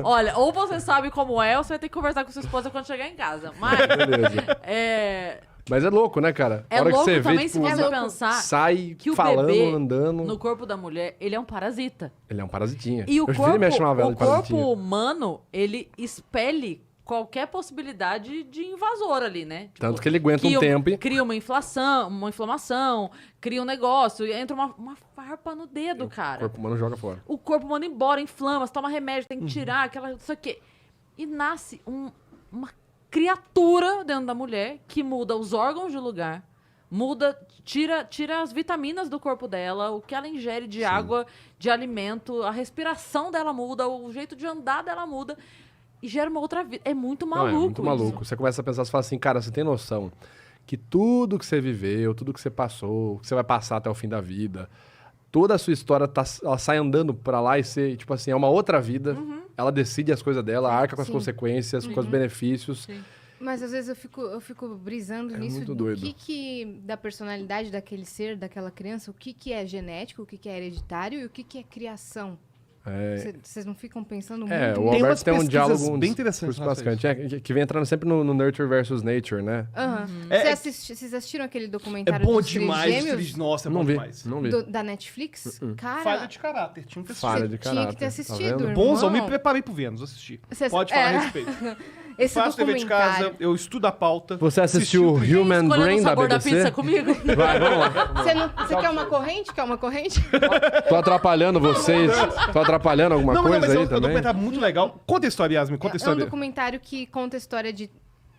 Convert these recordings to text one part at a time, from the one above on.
Olha, ou você sabe como é, ou você vai ter que conversar com sua esposa quando chegar em casa. Mas, Beleza. Mas é louco, né, cara? É a hora louco que você também vê, se tipo, você pensar sai que o falando, bebê andando. no corpo da mulher, ele é um parasita. Ele é um parasitinha. E o Eu vira e mexe chamava ela o de parasitinha. corpo humano, ele expele qualquer possibilidade de invasor ali, né? Tipo, Tanto que ele aguenta um tempo e... Cria uma inflamação, cria um negócio, e entra uma farpa no dedo, cara. O corpo humano joga fora. O corpo humano embora, inflama, você toma remédio, tem que tirar, aquela, isso aqui. E nasce uma criatura dentro da mulher que muda os órgãos de lugar, tira as vitaminas do corpo dela, o que ela ingere de água, de alimento, a respiração dela muda, o jeito de andar dela muda e gera uma outra vida. É muito maluco. Não, é muito maluco. Você começa a pensar, você fala assim, cara, você tem noção que tudo que você viveu, tudo que você passou, que você vai passar até o fim da vida, toda a sua história ela sai andando pra lá e ser, tipo assim, é uma outra vida. Ela decide as coisas dela, arca com as consequências, com os benefícios. Sim. Mas às vezes eu fico brisando nisso muito do doido. que da personalidade daquele ser, daquela criança, o que é genético, o que é hereditário e o que é criação. Vocês não ficam pensando muito O nisso? Tem umas Alberto tem um pesquisas diálogo bem interessantes bastante, que vem entrando sempre no Nurture versus Nature, né? Aham. Vocês assistiram aquele É documentário bom dos Três demais. Gêmeos? Nossa, é bom Não vi, demais. não vi. Da Netflix? Cara, Falha de caráter, tinha que assistir. Falha de tinha caráter. que ter tá assistido, vendo? irmão. Bonzão, me preparei pro Vênus, assisti. Pode falar a respeito. Esse Faço dever de casa, documentário. eu estudo a pauta. Você assistiu Assisti Human Escolhendo Brain o da sabor da BBC? pizza comigo? Vai, vamos lá. Você quer uma corrente? Quer uma corrente? Tô atrapalhando vocês? Tô atrapalhando alguma Não, coisa mas é um aí também? documentário muito legal. Conta a história, Yasmin, conta a É um história. documentário que conta a história de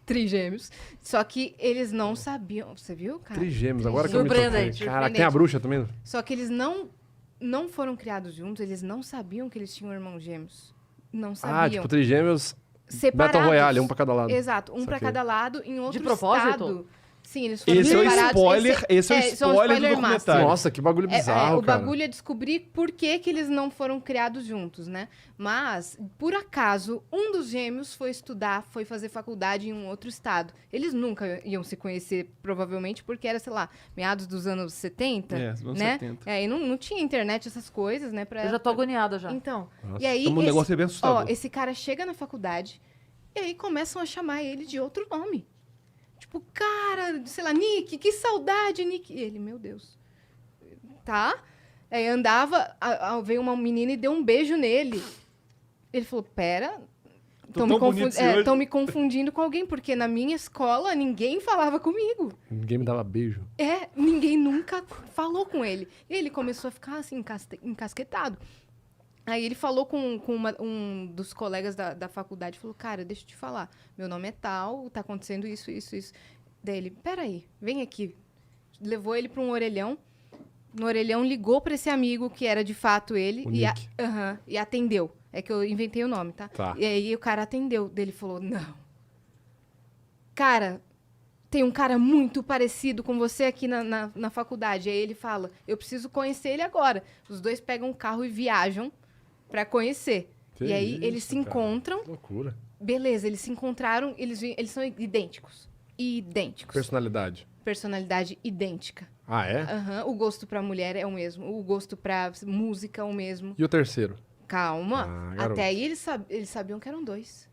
trigêmeos. Só que eles não sabiam. Você viu, cara? Trigêmeos, agora que eu me Surpreendente, toquei. Cara, tem a bruxa também? Só que eles não foram criados juntos, eles não sabiam que eles tinham irmãos gêmeos. Não sabiam. Ah, tipo, trigêmeos Separados. Battle Royale, um pra cada lado. Exato, um pra Saquei. cada lado, em outro propósito? estado. Sim, eles foram Esse é o separados. spoiler, esse é o isso um spoiler do master. documentário. Nossa, que bagulho bizarro, o cara. bagulho é descobrir por que eles não foram criados juntos, né? Mas, por acaso, um dos gêmeos foi estudar, foi fazer faculdade em um outro estado. Eles nunca iam se conhecer, provavelmente, porque era, sei lá, meados dos anos 70, anos né? 70. E não tinha internet, essas coisas, né? Eu já tô agoniada já. Então, Nossa. e aí... Um negócio bem assustador. esse cara chega na faculdade e aí começam a chamar ele de outro nome. Tipo, cara, sei lá, Nick, que saudade, Nick. E ele, meu Deus. Tá? Aí andava, veio uma menina e deu um beijo nele. Ele falou, pera, Tô tão bonito esse olho. estão me confundindo com alguém, porque na minha escola ninguém falava comigo. Ninguém me dava beijo. Ninguém nunca falou com ele. E ele começou a ficar assim, encasquetado. Aí ele falou com um dos colegas da faculdade, falou, cara, deixa eu te falar, meu nome é tal, tá acontecendo isso. Daí ele, peraí, vem aqui. Levou ele para um orelhão, no orelhão ligou para esse amigo, que era de fato ele, O Nick. e atendeu. É que eu inventei o nome, tá? Tá. E aí o cara atendeu, daí ele falou, não. Cara, tem um cara muito parecido com você aqui na faculdade. Aí ele fala, eu preciso conhecer ele agora. Os dois pegam um carro e viajam pra conhecer. Que e aí isso, eles se cara. encontram. Que loucura. Beleza, eles se encontraram, eles são idênticos. Idênticos. Personalidade. Personalidade idêntica. Ah, é? Aham, o gosto pra mulher é o mesmo. O gosto pra música é o mesmo. E o terceiro? Calma. Ah, garoto. Até aí eles sabiam que eram dois.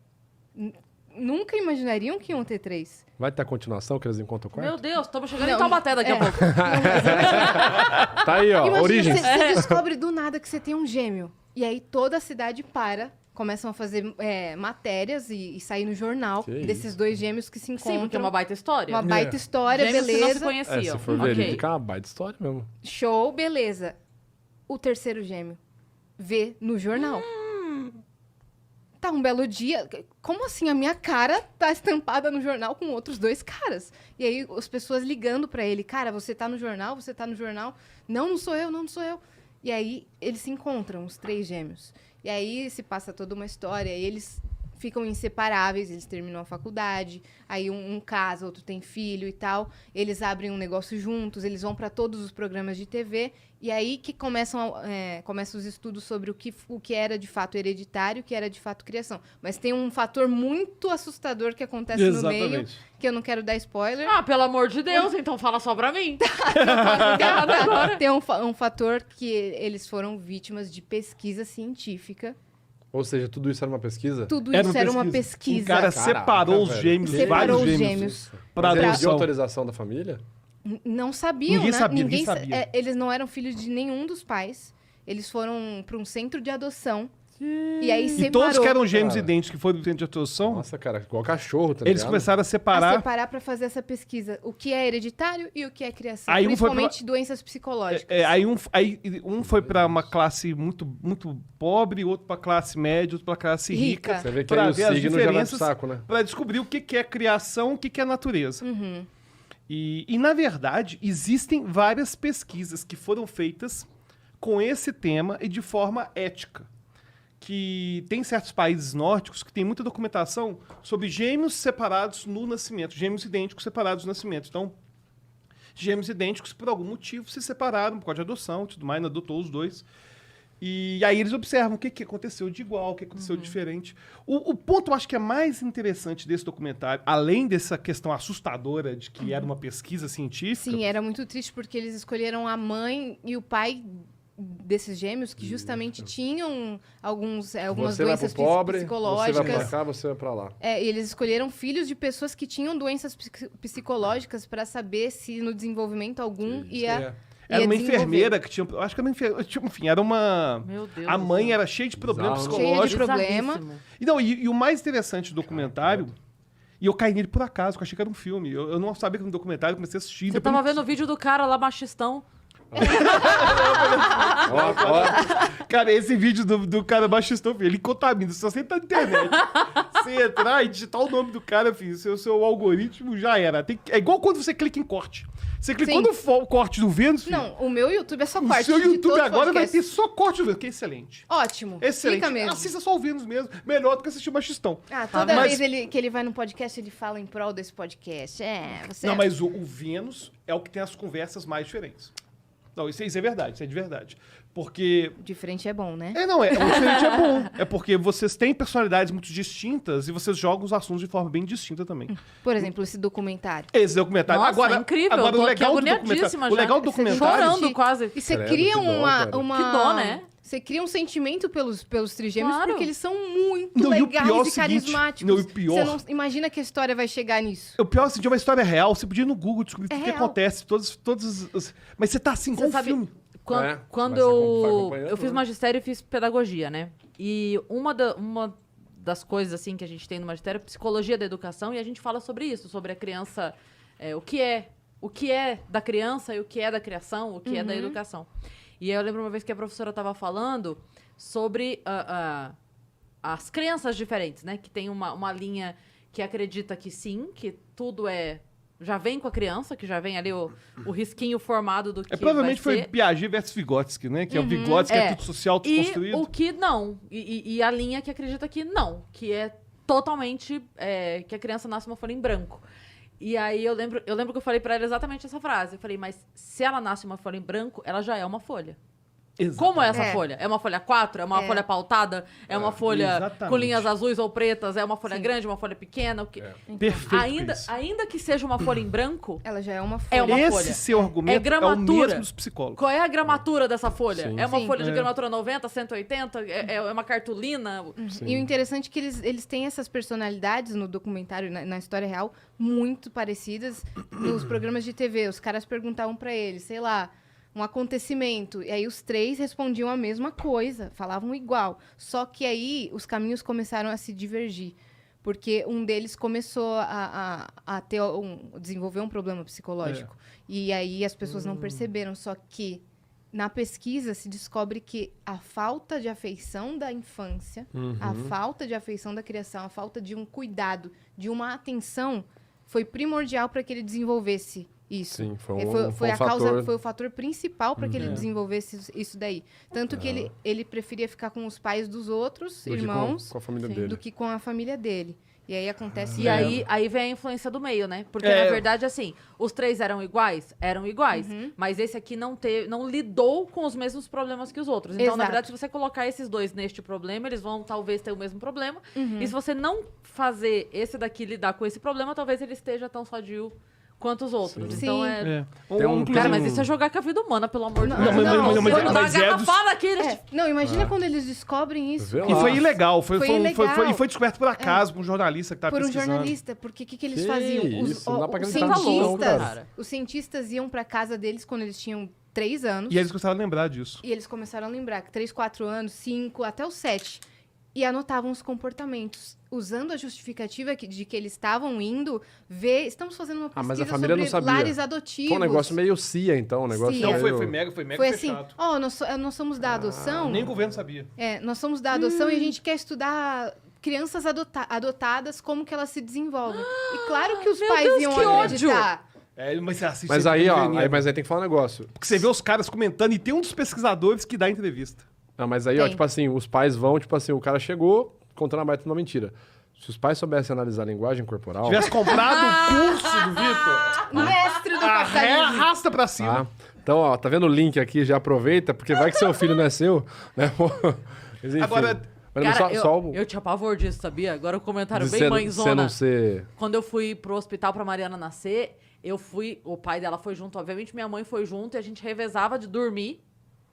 Nunca imaginariam que iam ter três. Vai ter a continuação que eles encontram o quarto? Meu Deus, estamos chegando Não, em Taubaté daqui a pouco. Tá aí, ó. Imagina, Origens. você descobre do nada que você tem um gêmeo. E aí toda a cidade para, começam a fazer matérias e sair no jornal Que desses isso. dois gêmeos que se encontram. Sim, porque é uma baita história. Uma baita história, Gêmeos que não se beleza. conheciam. Se for Ok. verídica, é uma baita história mesmo. Show, beleza. O terceiro gêmeo vê no jornal. Tá um belo dia. Como assim? A minha cara tá estampada no jornal com outros dois caras. E aí as pessoas ligando pra ele. Cara, você tá no jornal? Você tá no jornal? Não sou eu, não sou eu. E aí eles se encontram, os três gêmeos. E aí se passa toda uma história. E eles ficam inseparáveis, eles terminam a faculdade. Aí um casa, outro tem filho e tal. Eles abrem um negócio juntos, eles vão pra todos os programas de TV. E aí que começam os estudos sobre o que era de fato hereditário, o que era de fato criação. Mas tem um fator muito assustador que acontece no meio, Exatamente. que eu não quero dar spoiler. Ah, pelo amor de Deus, então fala só pra mim. Eu tô ligada agora. Tem um fator que eles foram vítimas de pesquisa científica Ou seja, tudo isso era uma pesquisa? Tudo isso era uma pesquisa. O cara Caraca, separou os velho. gêmeos, Separou vários os gêmeos, gêmeos. pra Mas ele pediu adoção. autorização da família? Não sabiam, Ninguém né? sabia, ninguém sabia. Eles não eram filhos de nenhum dos pais. Eles foram para um centro de adoção. E aí E separou. todos que eram gêmeos Cara. idênticos que foram do centro de adoção, Nossa, cara, igual cachorro, tá eles ligado? começaram a A separar. separar para fazer essa pesquisa. O que é hereditário e o que é criação. Aí um foi Principalmente doenças psicológicas. Aí um foi pra uma classe muito, muito pobre, outro pra classe média, outro pra classe rica. Rica. Você vê que Pra aí o ver as signo já vai pro diferenças. saco, né? Pra descobrir o que é criação, o que é natureza. Uhum. E, na verdade, existem várias pesquisas que foram feitas com esse tema e de forma ética. Que tem certos países nórdicos que tem muita documentação sobre gêmeos separados no nascimento, gêmeos idênticos separados no nascimento. Então, gêmeos idênticos, por algum motivo, se separaram por causa de adoção e tudo mais, adotou os dois. E aí eles observam o que aconteceu de igual, o que aconteceu de diferente. O ponto, eu acho que é mais interessante desse documentário, além dessa questão assustadora de que era uma pesquisa científica, Sim, era muito triste porque eles escolheram a mãe e o pai desses gêmeos que justamente tinham algumas Você vai pro doenças pobre, você psicológicas. vai pra cá, você vai pra lá. E eles escolheram filhos de pessoas que tinham doenças psicológicas para saber se no desenvolvimento algum ia era uma desenvolver. enfermeira que tinha... Eu acho que era uma enfermeira... Enfim, era uma... Meu Deus. A do mãe céu. era cheia de problemas Bizarro, né? psicológicos. Cheia de problema. Bizarríssimo. E, não, e o mais interessante do documentário... E eu caí nele por acaso, porque eu achei que era um filme. Eu não sabia que era um documentário, eu comecei a assistir. Você depois tava não- vendo o vídeo do cara lá, machistão. Ó, ó. Cara, esse vídeo do cara baixistão, filho, ele contamina. Se você tá na internet, você entrar e digitar o nome do cara, filho, seu algoritmo já era. É igual quando você clica em corte. Você clicou Sim. no corte do Vênus, filho. Não, o meu YouTube é só O corte. seu de YouTube todos os agora vai ter podcasts. só corte do Vênus, que é excelente. Ótimo. Excelente. Fica mesmo. Assista só o Vênus mesmo. Melhor do que assistir o Machistão. Toda Mas- vez que ele vai no podcast, ele fala em prol desse podcast. Você... Não, mas o Vênus é o que tem as conversas mais diferentes. Não, isso é verdade, isso é de verdade. Porque Diferente é bom, né? o diferente é bom. É porque vocês têm personalidades muito distintas e vocês jogam os assuntos de forma bem distinta também. Por exemplo, esse documentário. Esse documentário. Nossa, agora, é incrível. Agora, Eu tô o aqui legal do agoniadíssima documentário. O já. legal do Você documentário. Chorando quase. E você Credo, cria que dó, cara. Que dó, né? Você cria um sentimento pelos trigêmeos Claro. porque eles são muito Não, e o legais pior é o e seguinte, carismáticos. não, e o pior- Você não imagina que a história vai chegar nisso. O pior é assim, de uma história real, você podia ir no Google descobrir É tudo o que real. acontece. Mas você tá assim, Você com um sabe- filme. Quando, É, quando mas você vai eu acompanhando, fiz né? magistério e fiz pedagogia, né? E uma das coisas assim que a gente tem no magistério é psicologia da educação, e a gente fala sobre isso, sobre a criança, o que é da criança e o que é da criação, o que é da educação. E aí eu lembro uma vez que a professora estava falando sobre as crenças diferentes, né? Que tem uma linha que acredita que sim, que tudo já vem com a criança, que já vem ali o risquinho formado do que Provavelmente vai foi ser. Piaget versus Vygotsky, né? Que é o Vygotsky, é É. tudo social, tudo E construído. o que não. E a linha que acredita que não. Que é totalmente... que a criança nasce uma folha em branco. E aí eu lembro que eu falei pra ela exatamente essa frase. Eu falei, mas se ela nasce uma folha em branco, ela já é uma folha. Como é essa É. folha? É uma folha 4? É uma folha pautada? É uma folha exatamente. com linhas azuis ou pretas? É uma folha Sim. grande, uma folha pequena? O que... Perfeito. isso. Ainda que seja uma folha em branco, Ela já é uma folha. É uma Esse folha. seu argumento é o gramatura. mesmo dos psicólogos. qual é a gramatura dessa folha? Sim. É uma Sim. folha de É. gramatura 90, 180? É uma cartolina? E o interessante é que eles têm essas personalidades no documentário, na história real, muito parecidas nos programas de TV. Os caras perguntavam pra eles, sei lá, um acontecimento. E aí os três respondiam a mesma coisa, falavam igual. Só que aí os caminhos começaram a se divergir. Porque um deles começou a desenvolver um problema psicológico. E aí as pessoas não perceberam. Só que na pesquisa se descobre que a falta de afeição da infância, a falta de afeição da criação, a falta de um cuidado, de uma atenção, foi primordial para que ele desenvolvesse isso. Sim, foi Foi um a causa, fator. foi o fator principal para que ele desenvolvesse isso daí. Tanto que ele preferia ficar com os pais dos outros do que irmãos com a família Sim. dele. do que com a família dele. E aí acontece E aí vem a influência do meio, né? Porque, É. na verdade, assim, os três eram iguais? Eram iguais. Mas esse aqui não lidou com os mesmos problemas que os outros. Então, na Exato. verdade, se você colocar esses dois neste problema, eles vão talvez ter o mesmo problema. Uhum. E se você não fazer esse daqui lidar com esse problema, talvez ele esteja tão sadio quanto os outros. Sim. Então É. Tem um- Cara, mas isso é jogar com a vida humana, pelo amor de Não, Deus. mas- não, Quando mas- dá mas uma é garrafada aqui, eles Não, imagina quando eles descobrem isso. Vê E lá. foi ilegal. Foi E ilegal. foi descoberto por acaso por um jornalista que tava Por um pesquisando. jornalista, porque o que eles Que faziam? isso, não dá pra os acreditar nisso, não, cientistas, cara. os cientistas iam pra casa deles quando eles tinham 3 anos. E eles gostavam de lembrar disso. E eles começaram a lembrar que 3, 4 anos, 5, até os 7. E anotavam os comportamentos. Usando a justificativa de que eles estavam indo ver... Estamos fazendo uma pesquisa mas a família não sobre sabia. lares adotivos. Foi um negócio meio CIA, então. Um negócio CIA. Não, meio... foi mega Foi assim, fechado. nós somos da adoção... Nem o governo sabia. nós somos da adoção e a gente quer estudar crianças adotadas, como que elas se desenvolvem. E claro que os Meu pais Deus, iam que ódio! acreditar. Mas você assiste... Mas você aí, fica ó, entendendo. mas aí tem que falar um negócio. Porque você vê os caras comentando e tem um dos pesquisadores que dá entrevista. Não, mas aí, ó, Tem. tipo assim, os pais vão, tipo assim, o cara chegou contando uma mentira. Se os pais soubessem analisar a linguagem corporal... Tivesse comprado o curso do Vitor, Mestre do capitalismo. arrasta pra cima. Tá? Então, ó, tá vendo o link aqui? Já aproveita, porque vai que seu filho não é seu, né? Mas, enfim. Agora, Mas Cara, só eu tinha pavor disso, sabia? Agora um comentário de bem você mãezona. não ser... Quando eu fui pro hospital pra Mariana nascer, o pai dela foi junto, obviamente minha mãe foi junto e a gente revezava de dormir.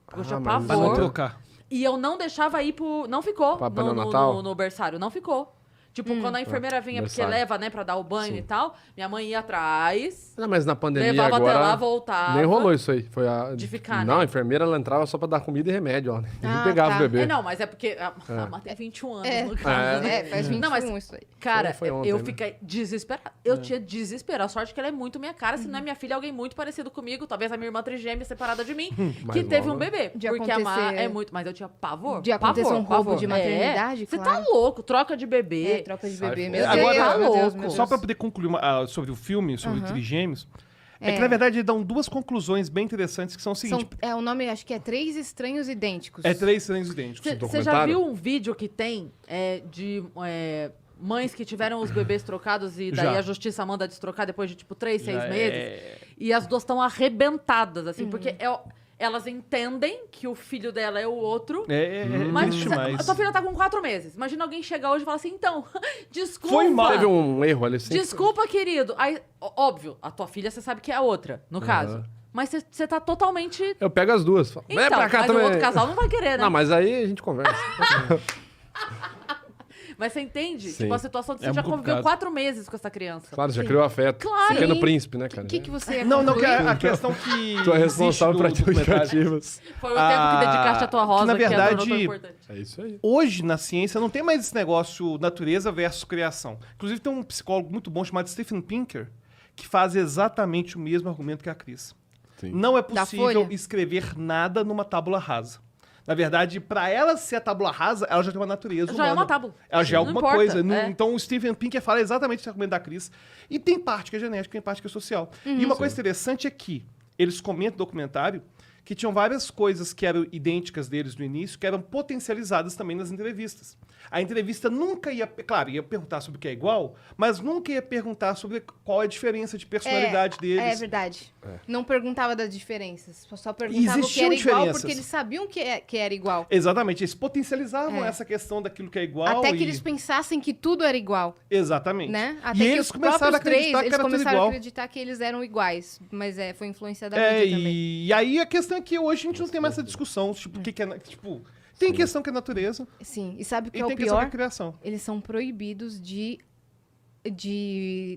Porque eu tinha mas pra não pavor. trocar. E eu não deixava ir não ficou Pra no neonatal? no berçário, não ficou. Tipo, quando a enfermeira vinha, porque berçário. leva, né, pra dar o banho Sim. e tal, minha mãe ia atrás, Não, mas na pandemia levava agora... até lá, voltava. Nem rolou isso aí. Foi a... De ficar, Não, né? a enfermeira, ela entrava só pra dar comida e remédio, ó. Nem Ah, pegava tá. o bebê. Não, mas é porque a Má tem 21 anos, no caso, É. né? Faz 21 Não, mas- isso aí. Cara, Foi ontem, eu né? fiquei desesperada. Eu tinha desespero. A sorte que ela é muito minha cara. Se não é minha filha, é alguém muito parecido comigo. Talvez a minha irmã trigêmea separada de mim, que mais teve nova. um bebê. De porque a Má acontecer- é muito... Mas eu tinha pavor. De acontecer pavor, um roubo pavor. de maternidade, Você claro. tá louco. Troca de bebê. Troca de Sai bebê. fora. Meu Agora, Deus, tá meu Deus, louco. meu Deus. Só pra poder concluir sobre o filme, sobre o Trigêmeos, é que, É. na verdade, eles dão duas conclusões bem interessantes, que são o seguinte. O nome, acho que é Três Estranhos Idênticos. É 3 estranhos idênticos. Você já documentário? viu um vídeo que tem de mães que tiveram os bebês trocados e daí Já. a justiça manda destrocar depois de, tipo, 3, 6 Já meses? é. E as duas estão arrebentadas, assim, porque elas entendem que o filho dela é o outro. Mas Mas a tua filha tá com 4 meses. Imagina alguém chegar hoje e falar assim, então, desculpa. Foi mal. Teve um erro ali, assim. Desculpa, querido. Aí, óbvio, a tua filha você sabe que é a outra, no caso. Mas você tá totalmente... Eu pego as duas. Falo, Então, vem pra cá mas também. o outro casal não vai querer, né? Não, mas aí a gente conversa. Mas você entende? Sim. Tipo, a situação de você É já muito conviveu complicado. 4 meses com essa criança. Claro, já criou afeto. Claro. Pequeno Sim. príncipe, né, O cara? que você ia Não, concluir? a questão que. Tu é responsável por existe do documentário- justificativas. Foi o tempo que dedicaste à tua rosa, que, na que é verdade, tão importante. É isso aí. Hoje, na ciência, não tem mais esse negócio natureza versus criação. Inclusive, tem um psicólogo muito bom chamado Steven Pinker, que faz exatamente o mesmo argumento que a Cris. Sim. Não é Da possível Folha? escrever nada numa tábula rasa. Na verdade, para ela ser a tábula rasa, ela já tem uma natureza Já humana. é uma tábua. Ela já é Não alguma importa, coisa. é. Então, o Steven Pinker fala exatamente esse argumento da Cris. E tem parte que é genética, tem parte que é social. E uma coisa interessante é que eles comentam no documentário que tinham várias coisas que eram idênticas deles no início, que eram potencializadas também nas entrevistas. A entrevista nunca ia... Claro, ia perguntar sobre o que é igual, mas nunca ia perguntar sobre qual é a diferença de personalidade deles. É verdade. Não perguntava das diferenças. Só perguntava o que Existiam era igual diferenças. porque eles sabiam que era igual. Exatamente, eles potencializavam essa questão daquilo que é igual. Até que e- eles pensação que tudo era igual, Exatamente. né? Até E que eles os começaram a próprios três, acreditar que eles era tudo começaram a igual. acreditar que eles eram iguais. Mas foi influência da É, mídia também. e aí a questão é que hoje a gente não tem mais essa discussão, tipo, o que é... Tipo, tem questão que é natureza Sim, e sabe o que e é o tem questão que pior? é criação. Eles são proibidos de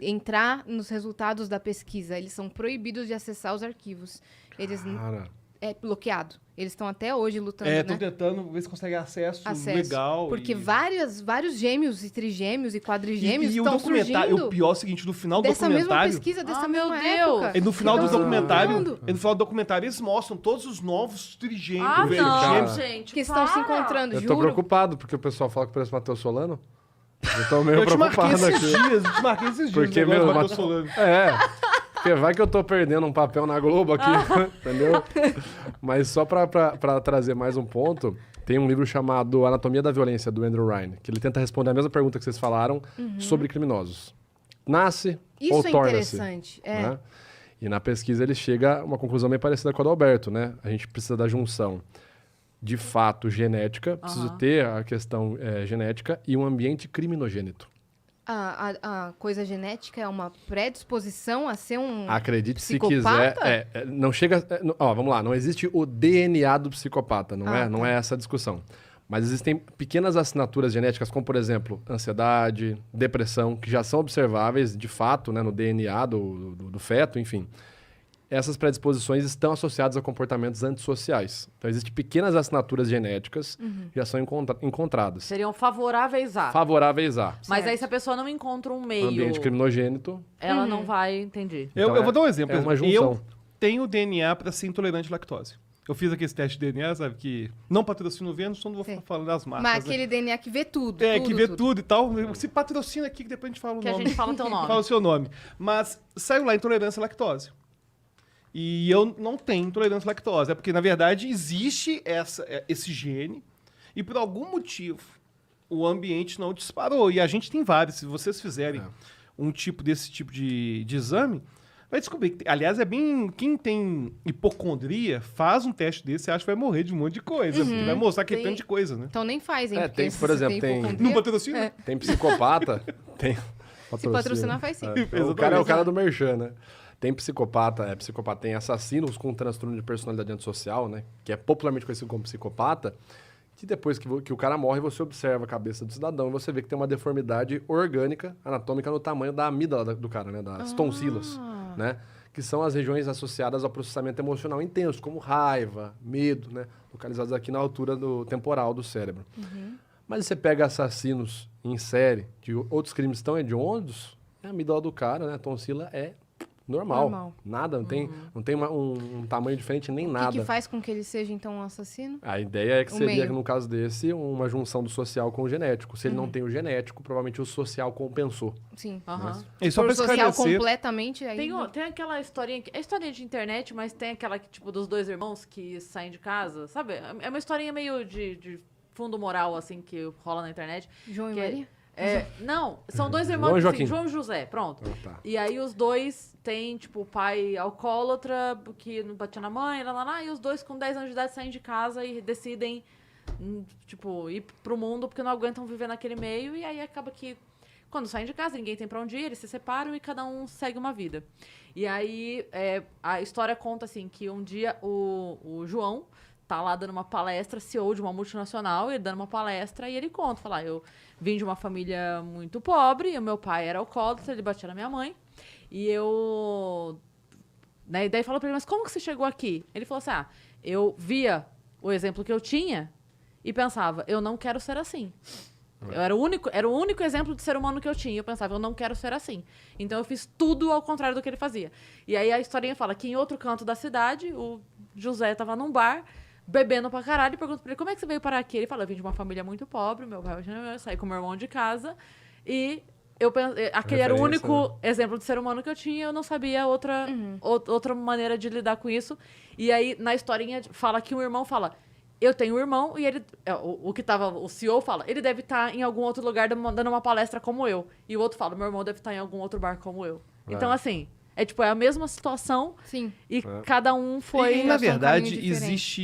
entrar nos resultados da pesquisa. Eles são proibidos de acessar os arquivos. Eles Cara, é bloqueado. Eles estão até hoje lutando, Estão né? tentando ver se conseguem acesso legal. Porque e... vários gêmeos e trigêmeos e quadrigêmeos E o estão documentário, surgindo o pior é o seguinte, no final do dessa mesma documentário... pesquisa, dessa Ah, meu mesma Deus! época. E no final do Então, documentário, circulando. e no final do documentário eles mostram todos os novos trigêmeos. Ah, velho, não, gêmeos. gente. Que estão se para. encontrando, eu tô juro. preocupado, porque o pessoal fala que parece Matheus Solano. Eu tô meio Eu te marquei preocupado esses aqui. dias, eu te marquei esses dias. Porque, o negócio meu, do Matheus Solano. Porque vai que eu tô perdendo um papel na Globo aqui, entendeu? Mas só pra trazer mais um ponto, tem um livro chamado Anatomia da Violência, do Andrew Ryan, que ele tenta responder a mesma pergunta que vocês falaram sobre criminosos. Nasce ou Isso é torna-se? interessante. Né? E na pesquisa ele chega a uma conclusão bem parecida com a do Alberto, né? A gente precisa da junção de fato genética, preciso ter a questão genética e um ambiente criminogênito. A coisa genética é uma predisposição a ser um Acredite se psicopata? quiser. Não chega. Ó, vamos lá. Não existe o DNA do psicopata, não é? Ah, Não tá. é essa a discussão. Mas existem pequenas assinaturas genéticas, como, por exemplo, ansiedade, depressão, que já são observáveis, de fato, né, no DNA do feto, enfim. Essas predisposições estão associadas a comportamentos antissociais. Então, existem pequenas assinaturas genéticas que já são encontradas. Seriam favoráveis a. Favoráveis a Mas aí Certo. se a pessoa não encontra um meio, ambiente criminogênito. ela não vai, entendi. Então Eu vou dar um exemplo. é uma por exemplo. junção. Eu tenho DNA para ser intolerante à lactose. Eu fiz aqui esse teste de DNA, sabe? Que não patrocina o Vênus, então não vou Sim. ficar falando das marcas. Mas né? aquele DNA que vê tudo. Que vê tudo e tal. Se patrocina aqui, que depois a gente fala o Que a nome. gente fala o teu nome. Fala o seu nome. Mas saiu lá intolerância à lactose. E eu não tenho intolerância à lactose. É porque, na verdade, existe esse gene e, por algum motivo, o ambiente não disparou. E a gente tem vários. Se vocês fizerem desse tipo de exame, vai descobrir que, aliás, é bem... Quem tem hipocondria, faz um teste desse e acha que vai morrer de um monte de coisa. Porque vai mostrar aquele Tem- tanto de coisa, né? Então nem faz, hein? É, porque tem, se por você exemplo, tem- hipocondria, Não patrocina? É. Tem psicopata, tem... Se patrocinar, faz sim. O cara é o cara do merchan, né? Tem psicopata, tem assassinos com transtorno de personalidade antissocial, né? Que é popularmente conhecido como psicopata, que depois que o cara morre, você observa a cabeça do cidadão e você vê que tem uma deformidade orgânica, anatômica, no tamanho da amígdala do cara, né? Das tonsilas, né? Que são as regiões associadas ao processamento emocional intenso, como raiva, medo, né? Localizadas aqui na altura do temporal do cérebro. Mas você pega assassinos em série de outros crimes tão hediondos, a amígdala do cara, né? A tonsila é normal. Normal. Nada, não tem um tamanho diferente nem O nada. que faz com que ele seja, então, um assassino? A ideia é que O seria, meio. no caso desse, uma junção do social com o genético. Se ele não tem o genético, provavelmente o social compensou. Sim. Aham. E só For pra social esclarecer... completamente, aí... Tem aquela historinha, é historinha de internet, mas tem aquela que, tipo, dos dois irmãos que saem de casa, sabe? É uma historinha meio de fundo moral, assim, que rola na internet. João e que é- Maria? não, são dois João irmãos, e assim, Joaquim. João e José, pronto. Tá. E aí os dois têm, tipo, o pai alcoólatra, que não batia na mãe, lá, e os dois com 10 anos de idade saem de casa e decidem, tipo, ir pro mundo porque não aguentam viver naquele meio, e aí acaba que, quando saem de casa, ninguém tem pra onde ir, eles se separam e cada um segue uma vida. E aí, a história conta, assim, que um dia o João tá lá dando uma palestra, CEO de uma multinacional, ele dando uma palestra, e ele conta, fala, eu vim de uma família muito pobre, o meu pai era alcoólatra, ele batia na minha mãe, e eu... Né, e daí fala pra ele, mas como que você chegou aqui? Ele falou assim, eu via o exemplo que eu tinha e pensava, eu não quero ser assim. Era o único exemplo de ser humano que eu tinha. Eu pensava, eu não quero ser assim. Então eu fiz tudo ao contrário do que ele fazia. E aí a historinha fala que em outro canto da cidade, o José tava num bar, bebendo pra caralho, e pergunta pra ele, como é que você veio parar aqui? Ele fala, eu vim de uma família muito pobre, meu pai saí com meu irmão de casa, e eu aquele era o Referência, único exemplo de ser humano que eu tinha, eu não sabia outra maneira de lidar com isso. E aí, na historinha, fala que um irmão fala, eu tenho um irmão, e ele, o CEO fala, ele deve estar em algum outro lugar dando uma palestra como eu. E o outro fala, meu irmão deve estar em algum outro bar como eu. Então, assim, é a mesma situação, Sim. e cada um foi... E, na achou um caminho verdade, diferente. existe